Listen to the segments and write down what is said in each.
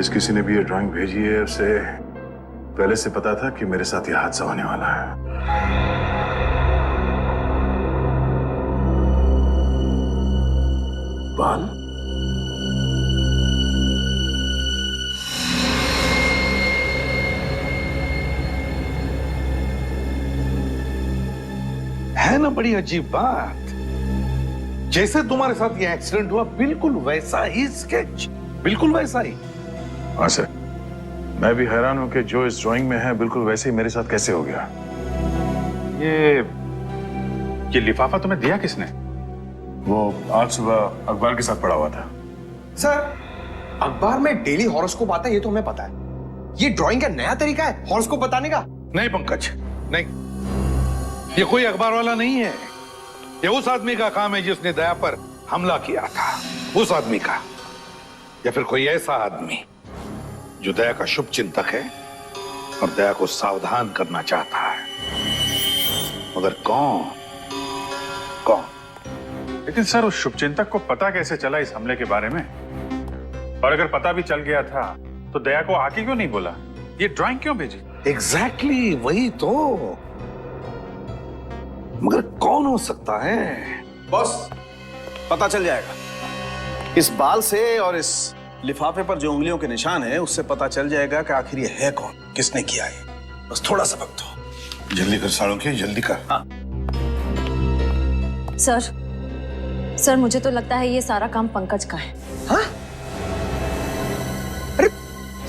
जिस किसी ने भी ये ड्राइंग भेजी है उसे पहले से पता था कि मेरे साथ ये हादसा होने वाला है। बाल है ना बड़ी अजीब बात। जैसे तुम्हारे साथ ये एक्सीडेंट हुआ बिल्कुल वैसा ही स्केच, बिल्कुल वैसा ही। हाँ सर, मैं भी हैरान हूं कि जो इस ड्राइंग में है बिल्कुल वैसे ही मेरे साथ कैसे हो गया। ये लिफाफा तुम्हें दिया किसने? वो आज सुबह अखबार के साथ पड़ा हुआ था। सर, अखबार में डेली हॉरोस्कोप आता है, ये तो हमें पता है। ये ड्राइंग का नया तरीका है हॉरोस्कोप बताने का? नहीं पंकज, नहीं, ये कोई अखबार वाला नहीं है। ये उस आदमी का काम है जिसने दया पर हमला किया था, उस आदमी का। या फिर कोई ऐसा आदमी जो दया का शुभ चिंतक है और दया को सावधान करना चाहता है, मगर कौन? लेकिन सर, उस शुभचिंतक को पता कैसे चला इस हमले के बारे में? और अगर पता भी चल गया था तो दया को आके क्यों नहीं बोला? ये ड्राइंग क्यों भेजी? एग्जैक्टली वही तो। मगर कौन हो सकता है? बॉस, पता चल जाएगा। इस बाल से और इस लिफाफे पर जो उंगलियों के निशान है उससे पता चल जाएगा कि आखिर ये है कौन, किसने किया है। बस थोड़ा सा वक्त दो। जल्दी कर सालों, जल्दी कर। हाँ। सर, मुझे तो लगता है ये सारा काम पंकज का है। हाँ? अरे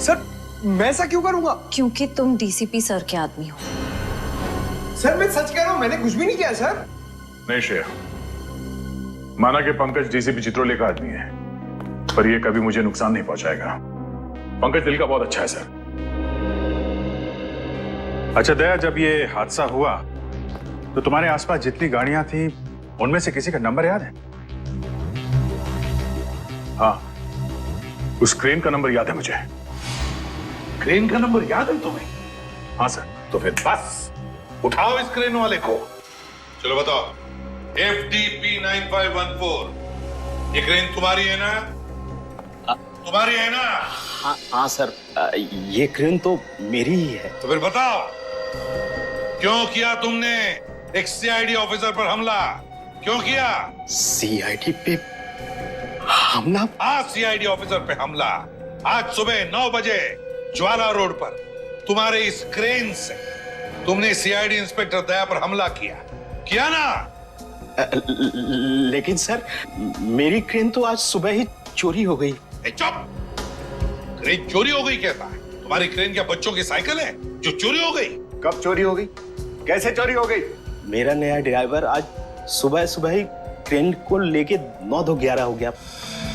सर, मैं ऐसा क्यों करूंगा? क्योंकि तुम डीसीपी सर के आदमी हो। सर, मैं सच कह रहा हूं, मैंने कुछ भी नहीं किया सर। नहीं श्रेया, माना कि पंकज डीसीपी चित्रोले का आदमी है, पर ये कभी मुझे नुकसान नहीं पहुंचाएगा। पंकज दिल का बहुत अच्छा है सर। अच्छा दया, जब ये हादसा हुआ तो तुम्हारे आसपास जितनी गाड़ियां थी उनमें से किसी का नंबर याद है? हाँ, उस क्रेन का नंबर याद है मुझे। क्रेन का नंबर याद है तुम्हें? हाँ सर। तो फिर बस उठाओ इस क्रेन वाले को। चलो बताओ, FDP 9514, ये क्रेन तुम्हारी है ना? तुम्हारी है ना? हाँ सर, ये क्रेन तो मेरी ही है। तो फिर बताओ, क्यों किया तुमने एक CID ऑफिसर पर हमला? क्यों किया? CID पे हमला? आज CID ऑफिसर पे हमला, आज सुबह 9 बजे ज्वाला रोड पर तुम्हारे इस क्रेन से तुमने CID इंस्पेक्टर दया पर हमला किया ना? लेकिन सर, मेरी क्रेन तो आज सुबह ही चोरी हो गई। चुप! क्रेन चोरी हो गई कहता है? तुम्हारी क्रेन क्या बच्चों की साइकिल है जो चोरी हो गई? कब चोरी हो गई? कैसे चोरी हो गई? मेरा नया ड्राइवर आज सुबह सुबह ही क्रेन को लेके 9-11 हो गया।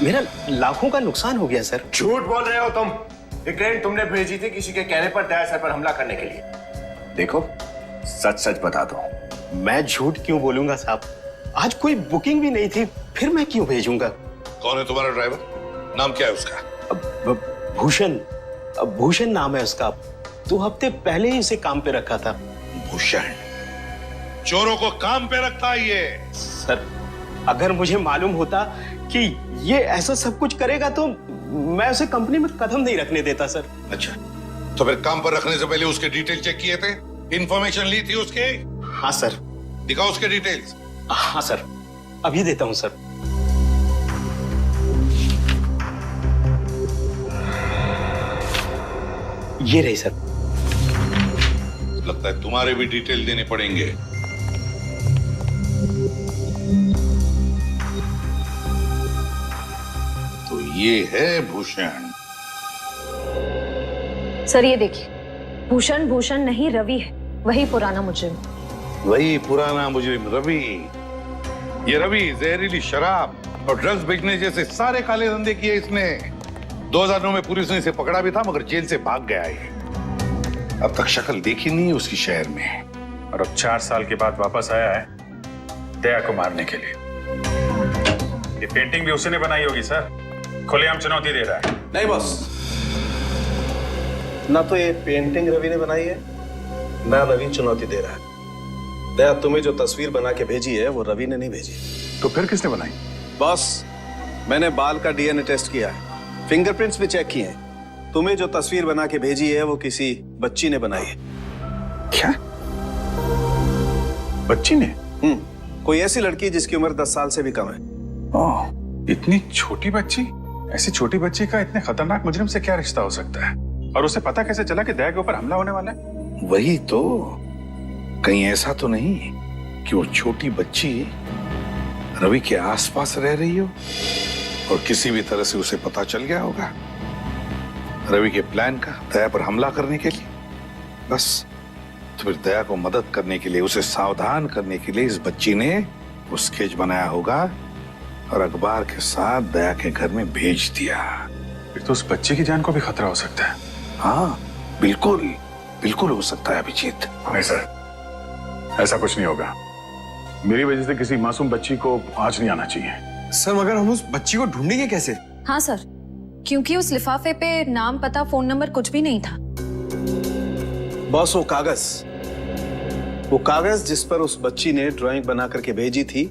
मेरा लाखों का नुकसान हो गया सर। झूठ बोल रहे हो तुम। ये क्रेन तुमने भेजी थी किसी के कहने पर दया सर पर हमला करने के लिए। देखो, सच सच बता दो। मैं झूठ क्यों बोलूंगा साहब? आज कोई बुकिंग भी नहीं थी, फिर मैं क्यों भेजूंगा? कौन है तुम्हारा ड्राइवर? नाम क्या है उसका? भूषण नाम है उसका। 2 हफ्ते पहले ही इसे काम पे रखा था। भूषण? चोरों को काम पे रखता है ये? सर, अगर मुझे मालूम होता कि ये ऐसा सब कुछ करेगा तो मैं उसे कंपनी में कदम नहीं रखने देता सर। अच्छा, तो फिर काम पर रखने से पहले उसके डिटेल चेक किए थे? इंफॉर्मेशन ली थी उसके? हाँ सर। दिखाओ उसके डिटेल्स। हाँ सर, अभी देता हूँ सर। ये रही सर। लगता है तुम्हारे भी डिटेल देने पड़ेंगे। तो ये है भूषण। सर ये देखिए, भूषण नहीं रवि है, वही पुराना मुजरिम। वही पुराना मुजरिम रवि। ये रवि जहरीली शराब और ड्रग्स बेचने जैसे सारे काले धंधे किए इसने। 2009 में पुलिस ने इसे पकड़ा भी था, मगर जेल से भाग गया है। अब तक शक्ल देखी नहीं उसकी शहर में, और अब 4 साल के बाद वापस आया है दया को मारने के लिए। ये पेंटिंग भी उसी ने बनाई होगी सर, खुलेआम चुनौती दे रहा है। नहीं बॉस, ना तो ये पेंटिंग रवि ने बनाई है, ना रवि चुनौती दे रहा है। दया तुम्हें जो तस्वीर बना के भेजी है वो रवि ने नहीं भेजी। तो फिर किसने बनाई? बॉस, मैंने बाल का DNA टेस्ट किया है, फिंगरप्रिंट्स भी चेक किए हैं। तुम्हें जो तस्वीर बना के भेजी है वो किसी बच्ची ने बनाई है। क्या? बच्ची ने? कोई ऐसी लड़की जिसकी उम्र 10 साल से भी कम है। ओह, इतनी छोटी बच्ची? ऐसी छोटी बच्ची का इतने खतरनाक मुजरिम से क्या रिश्ता हो सकता है? और उसे पता कैसे चला कि दया के ऊपर हमला होने वाला है? वही तो, कहीं ऐसा तो नहीं कि वो छोटी बच्ची रवि के आसपास रह रही हो और किसी भी तरह से उसे पता चल गया होगा रवि के प्लान का दया पर हमला करने के लिए। बस तो फिर दया को मदद करने के लिए, उसे सावधान करने के लिए इस बच्ची ने वो स्केच बनाया होगा और अखबार के साथ दया के घर में भेज दिया। फिर तो उस बच्चे की जान को भी खतरा हो सकता है। हाँ, बिल्कुल बिल्कुल हो सकता है अभिजीत। नहीं सर, ऐसा कुछ नहीं होगा। मेरी वजह से किसी मासूम बच्ची को आंच नहीं आना चाहिए। सर मगर हम उस बच्ची को ढूंढेंगे कैसे? हाँ सर, क्योंकि उस लिफाफे पे नाम, पता, फोन नंबर कुछ भी नहीं था। बॉस, वो कागज जिस पर उस बच्ची ने ड्राइंग बना करके भेजी थी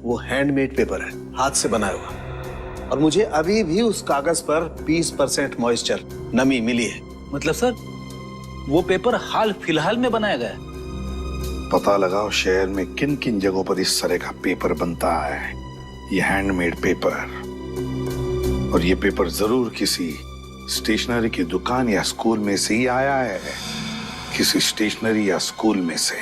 वो हैंडमेड पेपर है, हाथ से बनाया हुआ। और मुझे अभी भी उस कागज पर 20% मॉइस्चर, नमी मिली है। मतलब सर, वो पेपर हाल फिलहाल में बनाया गया है? पता लगाओ शहर में किन किन जगहों पर इस तरह का पेपर बनता है, ये हैंडमेड पेपर। और ये पेपर जरूर किसी स्टेशनरी की दुकान या स्कूल में से ही आया है, किसी स्टेशनरी या स्कूल में से।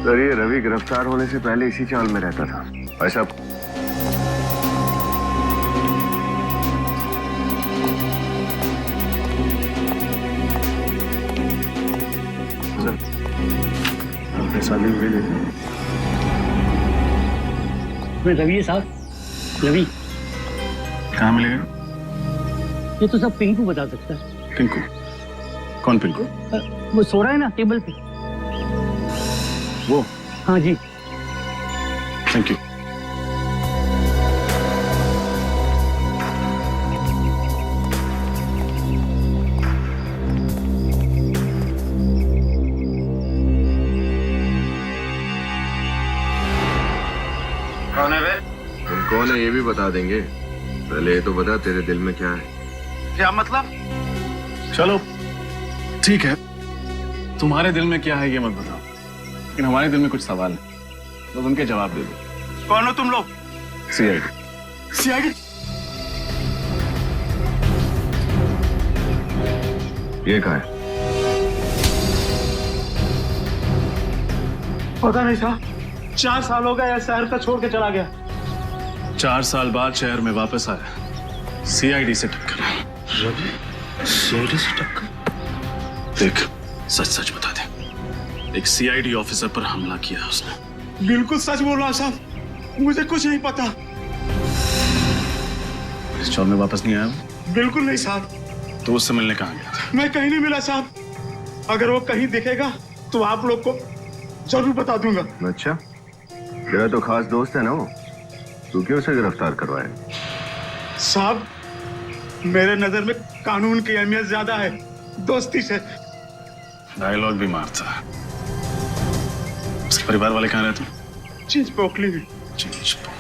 सर ये रवि गिरफ्तार होने से पहले इसी चाल में रहता था। ऐसा पैसा भी भेज देते। रवि है साहब, रवि। कहाँ मिलेगा? ये तो सब पिंकू बता सकता है। पिंकू? कौन पिंकू? वो सो रहा है ना टेबल पे। वो? हाँ जी। Thank you. कौन है वे? तुम कौन है ये भी बता देंगे, पहले ये तो बता तेरे दिल में क्या है। क्या मतलब? चलो ठीक है, तुम्हारे दिल में क्या है ये मत बताओ, लेकिन हमारे दिल में कुछ सवाल है, तो उनके जवाब दे दो। कौन हो तुम लोग? सीआईडी। सीआईडी? ये कहाँ है? पता नहीं साहब, 4 साल हो गए शहर का छोड़ के चला गया। 4 साल बाद शहर में वापस आया, सीआईडी से टक्कर। रवि सीआईडी से टक्कर? देख, सच सच बता दे, एक सीआईडी ऑफिसर पर हमला किया उसने। बिल्कुल सच बोल रहा साहब, मुझे कुछ नहीं पता। इस चौर में वापस नहीं आया? बिल्कुल नहीं साहब। तो उससे मिलने कहाँ गया था? मैं कहीं नहीं मिला साहब। अगर वो कहीं दिखेगा तो आप लोग को जरूर बता दूंगा। अच्छा, तेरा तो खास दोस्त है ना वो, तू क्यों उसे गिरफ्तार करवाया? साहब, मेरे नजर में कानून की अहमियत ज्यादा है दोस्ती से। डायलॉग भी मारता है। उसके परिवार वाले कहाँ रहते हैं? चीज पोखली में। चीज पोखली।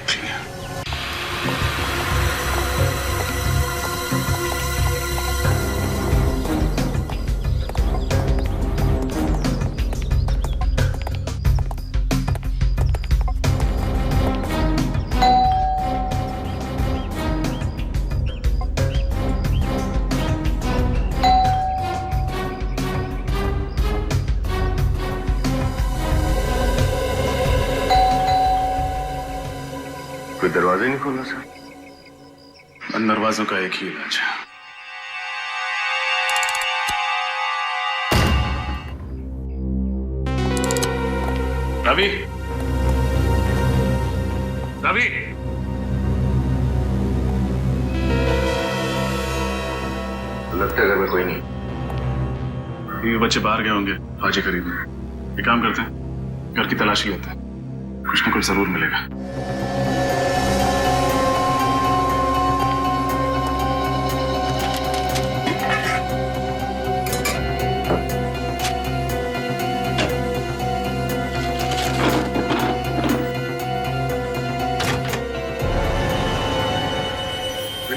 कोई दरवाजा नहीं खोला सर? इन दरवाजों का एक ही इलाज है। रवि, रवि, लगता है घर में कोई नहीं। ये बच्चे बाहर गए होंगे भाजी खरीदने। एक काम करते हैं, घर की तलाशी लेते हैं, कुछ ना कुछ जरूर मिलेगा।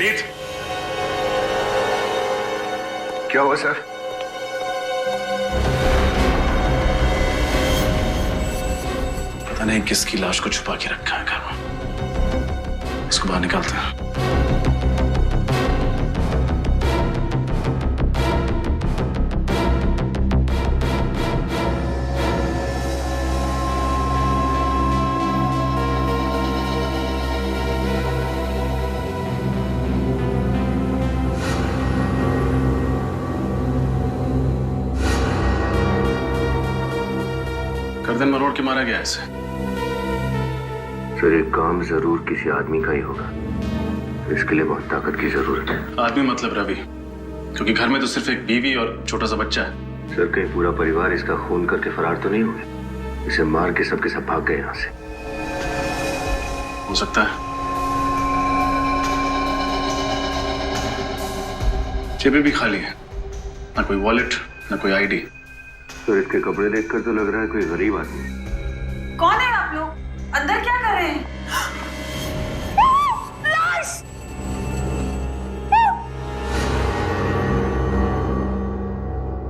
विनीत, क्या हुआ सर? पता नहीं किसकी लाश को छुपा के रखा है घर में। इसको बाहर निकालते हैं। गर्दन मरोड़ के मारा गया है इसे। सर ये काम जरूर किसी आदमी का ही होगा, इसके लिए बहुत ताकत की जरूरत है। आदमी मतलब रवि, क्योंकि घर में तो सिर्फ एक बीवी और छोटा सा बच्चा है। सर कहीं पूरा परिवार इसका खून करके फरार तो नहीं हुए? इसे मार के सबके सब भाग गए यहाँ से। हो सकता है। जेबें भी खाली है, ना कोई वॉलेट ना कोई आईडी। सर इसके कपड़े देखकर तो लग रहा है कोई गरीब आदमी। कौन है आप लोग? अंदर क्या कर रहे हैं?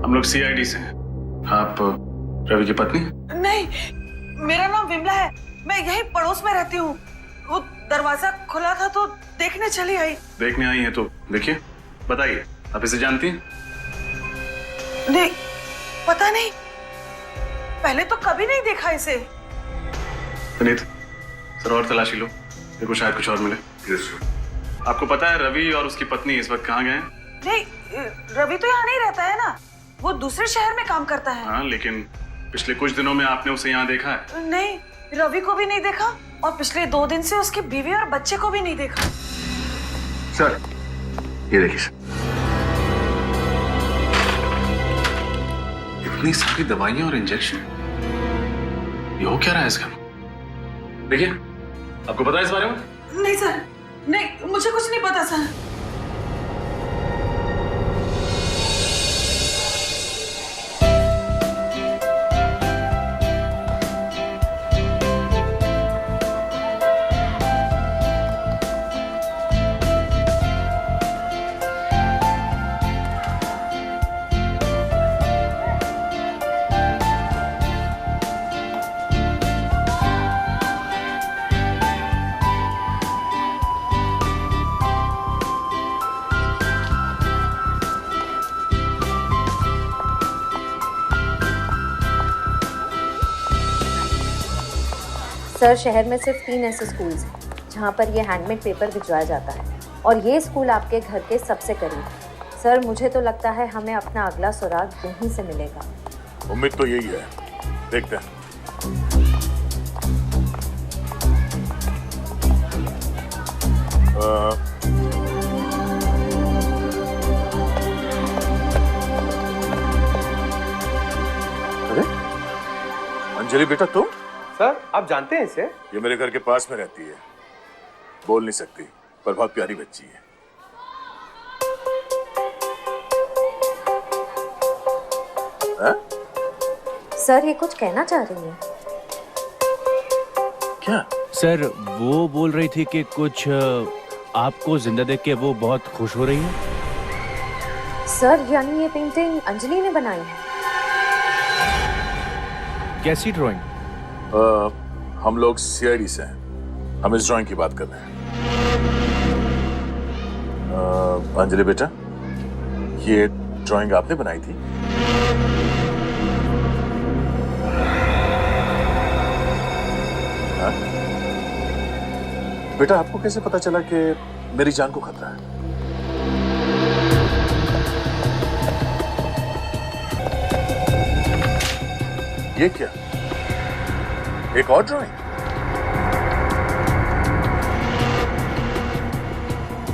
हम लोग सीआईडी से हैं। आप रवि की पत्नी? नहीं, मेरा नाम विमला है। मैं यही पड़ोस में रहती हूँ। वो दरवाजा खुला था तो देखने चली आई। देखने आई हैं तो देखिए, बताइए आप इसे जानती हैं? नहीं, पता नहीं, पहले तो कभी नहीं देखा इसे। विनीत, सर और तलाशी लो, देखो शायद कुछ और मिले। आपको पता है रवि और उसकी पत्नी इस वक्त कहाँ गए हैं? नहीं, रवि तो यहाँ नहीं रहता है ना, वो दूसरे शहर में काम करता है। हाँ, लेकिन पिछले कुछ दिनों में आपने उसे यहाँ देखा है? नहीं, रवि को भी नहीं देखा और पिछले 2 दिन से उसकी बीवी और बच्चे को भी नहीं देखा। सर ये देखिए सर, इतनी सारी दवाइयां और इंजेक्शन, ये हो क्या रहा है इसका? देखिए, आपको पता है इस बारे में? नहीं सर, नहीं, मुझे कुछ नहीं पता सर। सर, शहर में सिर्फ 3 ऐसे स्कूल्स हैं जहाँ पर ये हैंडमेड पेपर भिजवाया जाता है और ये स्कूल आपके घर के सबसे करीब है। सर, मुझे तो लगता है हमें अपना अगला सुराग यहीं से मिलेगा। उम्मीद तो यही है, देखते हैं। अरे अंजलि बेटा, तुम? सर आप जानते हैं इसे? ये मेरे घर के पास में रहती है, बोल नहीं सकती पर बहुत प्यारी बच्ची है। हा? सर, ये कुछ कहना चाह रही है। क्या? सर, वो बोल रही थी कि कुछ आपको जिंदा देख के वो बहुत खुश हो रही है। सर, यानी ये पेंटिंग अंजलि ने बनाई है? कैसी ड्राइंग? हम लोग सीआईडी से हैं, हम इस ड्राइंग की बात कर रहे हैं। अंजलि बेटा, ये ड्राइंग आपने बनाई थी? हाँ? बेटा, आपको कैसे पता चला कि मेरी जान को खतरा है? ये क्या, एक और ड्राइंग?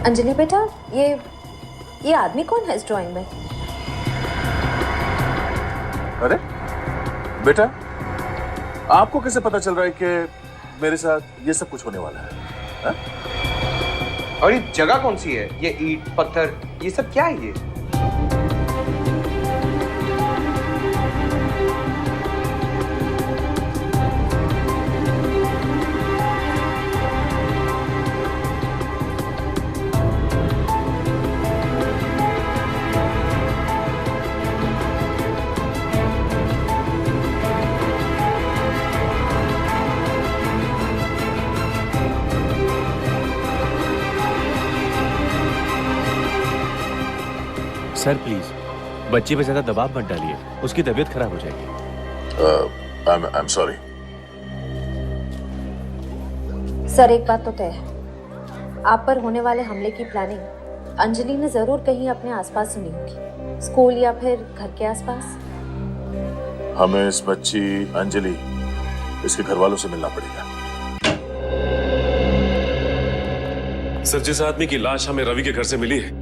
अंजलि बेटा, ये आदमी कौन है इस ड्राइंग में? अरे बेटा, आपको कैसे पता चल रहा है कि मेरे साथ ये सब कुछ होने वाला है? हा? और ये जगह कौन सी है? ये ईंट पत्थर ये सब क्या है? ये सर प्लीज बच्चे पे ज्यादा दबाव मत डालिए, उसकी तबीयत खराब हो जाएगी। I am sorry. सर एक बात तो तय है, आप पर होने वाले हमले की प्लानिंग अंजलि ने जरूर कहीं अपने आसपास सुनी होगी, स्कूल या फिर घर के आसपास। हमें इस बच्ची अंजलि इसके घर वालों से मिलना पड़ेगा। सर जिस आदमी की लाश हमें रवि के घर से मिली है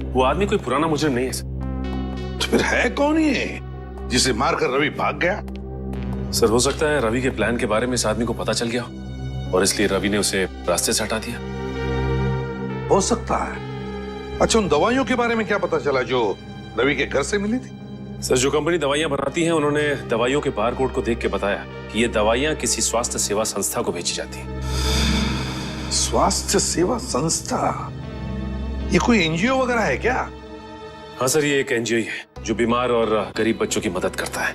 वो आदमी कोई पुराना मुजरिम नहीं है सर। तो फिर है कौन ये जिसे मारकर रवि भाग गया? सर हो सकता है रवि के प्लान के बारे में इस आदमी को पता चल गया हो और इसलिए रवि ने उसे रास्ते से हटा दिया। हो सकता है। अच्छा उन दवाइयों के बारे में क्या पता चला जो रवि के घर से मिली थी? सर जो कंपनी दवाइयां बनाती है उन्होंने दवाइयों के बारकोड को देख के बताया कि ये दवाइयां किसी स्वास्थ्य सेवा संस्था को भेजी जाती हैं। स्वास्थ्य सेवा संस्था? ये कोई एनजीओ वगैरह है क्या? हाँ सर ये एक एनजीओ है जो बीमार और गरीब बच्चों की मदद करता है।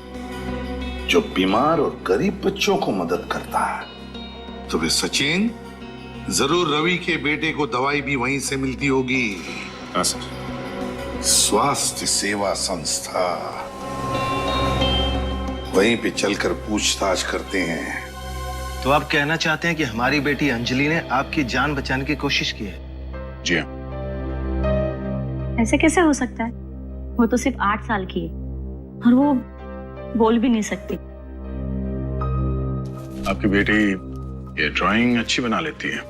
जो बीमार और गरीब बच्चों को मदद करता है। तो फिर सचिन जरूर रवि के बेटे को दवाई भी वहीं से मिलती होगी। हाँ सर। स्वास्थ्य सेवा संस्था, वहीं पे चलकर पूछताछ करते हैं। तो आप कहना चाहते हैं कि हमारी बेटी अंजलि ने आपकी जान बचाने की कोशिश की है? जी हाँ। ऐसे कैसे हो सकता है? वो तो सिर्फ 8 साल की है और वो बोल भी नहीं सकती। आपकी बेटी ये ड्राइंग अच्छी बना लेती है।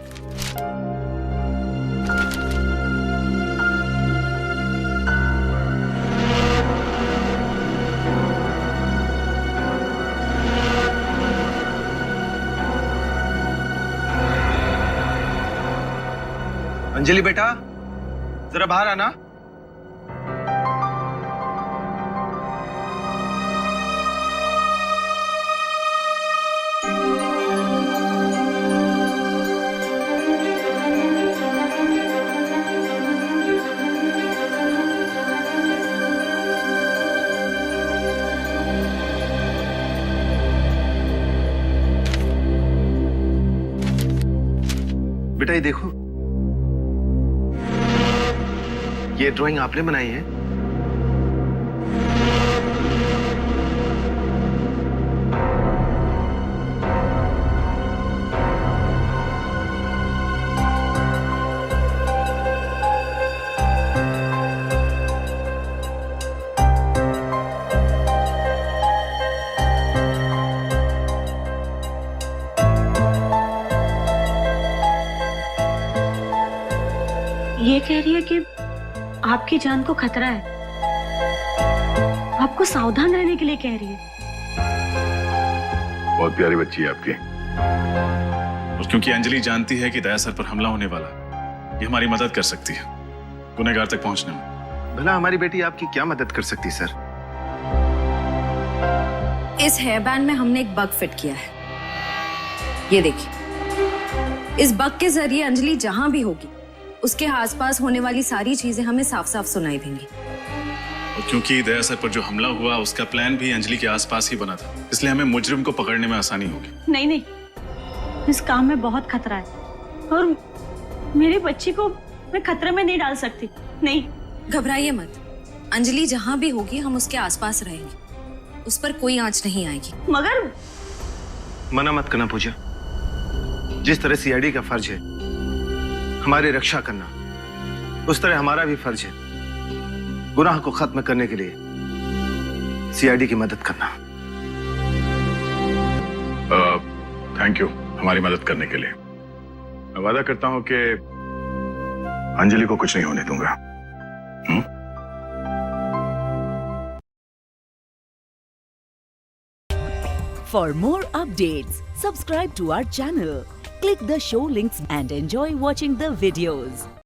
अंजलि बेटा जरा बाहर आना। बेटा ये देखो, ये ड्राइंग आपने बनाई है? ये कह रही है कि आपकी जान को खतरा है, आपको सावधान रहने के लिए कह रही है। बहुत प्यारी बच्ची है आपकी। और क्योंकि अंजलि जानती है कि दया सर पर हमला होने वाला है, ये हमारी मदद कर सकती है गुनहगार तक पहुंचने में। भला हमारी बेटी आपकी क्या मदद कर सकती सर? इस हेयर बैंड में हमने एक बग फिट किया है, ये देखिए। इस बग के जरिए अंजलि जहां भी होगी उसके आसपास होने वाली सारी चीजें हमें साफ साफ सुनाई देंगी। और क्योंकि दया सर पर जो हमला हुआ उसका प्लान भी अंजलि के आसपास ही बना था, इसलिए हमें मुजरिम को पकड़ने में आसानी होगी। नहीं नहीं, इस काम में बहुत खतरा है और मेरी बच्ची को मैं खतरे में नहीं डाल सकती। नहीं, घबराइए मत, अंजलि जहां भी होगी हम उसके आसपास रहेंगे, उस पर कोई आंच नहीं आएगी। मगर मना मत करना पूजा। जिस तरह सीआईडी का फर्ज है हमारी रक्षा करना, उस तरह हमारा भी फर्ज है गुनाह को खत्म करने के लिए सीआईडी की मदद करना। थैंक यू हमारी मदद करने के लिए। मैं वादा करता हूं कि अंजलि को कुछ नहीं होने दूंगा। For more updates, subscribe to our channel, click the show links and enjoy watching the videos.